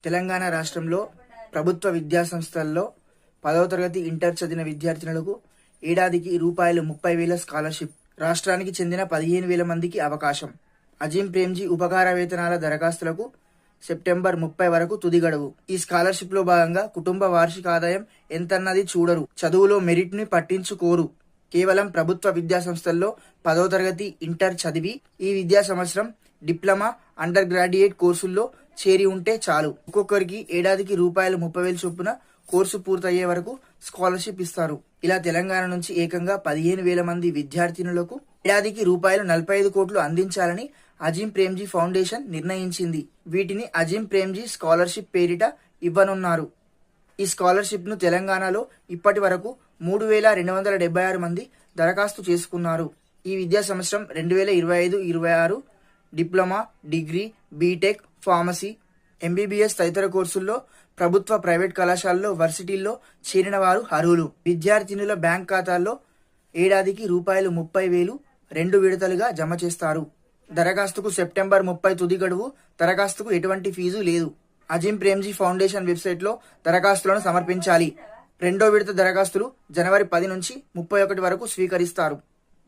తెలంగాణ రాష్ట్రంలో ప్రభుత్వ విద్యాసంస్థల్లో 10వ తరగతి ఇంటర్ చదివిన విద్యార్థినులకు ఏడాదికి రూపాయలు 30,000 స్కాలర్షిప్. రాష్ట్రానికి చెందిన 15,000 మందికి అవకాశం. అజీం ప్రేమ్జీ ఉపకార వేతనాల దరఖాస్తులకు సెప్టెంబర్ 30 వరకు తుది గడువు. ఈ స్కాలర్షిప్ లో భాగంగా కుటుంబ వార్షిక ఆదాయం ఎంతన్నది చూడరు, చదువులో మెరిట్ ని పట్టించుకోరు. కేవలం ప్రభుత్వ విద్యాసంస్థల్లో 10వ తరగతి ఇంటర్ చదివి ఈ విద్యా సంవత్సరం డిప్లొమా, అండర్ గ్రాడ్యుయేట్ కోర్సుల్లో చేరి ఉంటే చాలు. ఒక్కొక్కరికి ఏడాదికి రూపాయలు 30,000 చొప్పున కోర్సు పూర్తయ్యే వరకు స్కాలర్షిప్ ఇస్తారు. ఇలా తెలంగాణ నుంచి ఏకంగా 15,000 మంది విద్యార్థినులకు ఏడాదికి రూపాయలు 45 కోట్లు అందించాలని అజీం ప్రేమ్జీ ఫౌండేషన్ నిర్ణయించింది. వీటిని అజీం ప్రేమ్జీ స్కాలర్షిప్ పేరిట ఇవ్వనున్నారు. ఈ స్కాలర్షిప్ ను తెలంగాణలో ఇప్పటి వరకు 3,276 మంది దరఖాస్తు చేసుకున్నారు. ఈ విద్యా సంవత్సరం 2025-26 diploma, degree, BTech, pharmacy, MBBS తదితర కోర్సుల్లో ప్రభుత్వ, ప్రైవేట్ కళాశాలలో, వర్సిటీల్లో చేరిన వారు అర్హులు. విద్యార్థినుల బ్యాంక్ ఖాతాల్లో ఏడాదికి రూపాయలు 30,000 2 విడతలుగా జమ చేస్తారు. దరఖాస్తుకు సెప్టెంబర్ 30 తుది గడువు. దరఖాస్తుకు ఎటువంటి ఫీజు లేదు. అజీం ప్రేమ్జీ ఫౌండేషన్ వెబ్సైట్ లో దరఖాస్తులను సమర్పించాలి. 2వ విడత దరఖాస్తులు జనవరి 10 నుంచి 31 వరకు స్వీకరిస్తారు.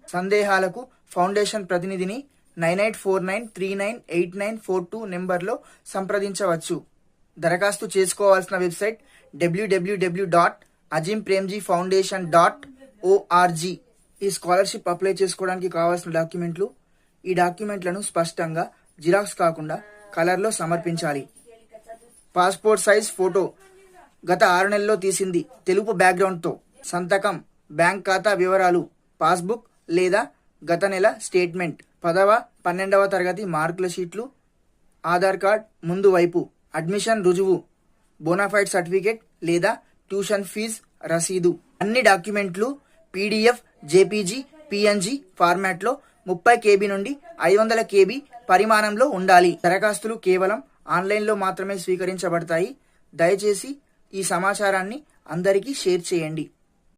సందేహాలకు ఫౌండేషన్ ప్రతినిధిని 9849398942 నెంబర్లో సంప్రదించవచ్చు. దరఖాస్తు చేసుకోవాల్సిన వెబ్సైట్ www.azimpremjifoundation.org. ఈ స్కాలర్షిప్ అప్లై చేసుకోవడానికి కావాల్సిన డాక్యుమెంట్లు. ఈ డాక్యుమెంట్లను స్పష్టంగా జిరాక్స్ కాకుండా కలర్లో సమర్పించాలి. పాస్పోర్ట్ సైజ్ ఫోటో, గత 6 నెలల్లో తీసింది, తెలుపు బ్యాక్గ్రౌండ్తో. సంతకం, బ్యాంక్ ఖాతా వివరాలు, పాస్బుక్ లేదా గత నెల స్టేట్మెంట్. 10వ, 12వ తరగతి మార్కుల షీట్లు, ఆధార్ కార్డ్ ముందు వైపు, అడ్మిషన్ రుజువు, బోనాఫైడ్ సర్టిఫికేట్ లేదా ట్యూషన్ ఫీజు రసీదు. అన్ని డాక్యుమెంట్లు పీడీఎఫ్, జేపీజీ, పిఎన్జీ ఫార్మాట్లో 30 KB నుండి 500 KB పరిమాణంలో ఉండాలి. దరఖాస్తులు కేవలం ఆన్లైన్లో మాత్రమే స్వీకరించబడతాయి. దయచేసి ఈ సమాచారాన్ని అందరికీ షేర్ చేయండి.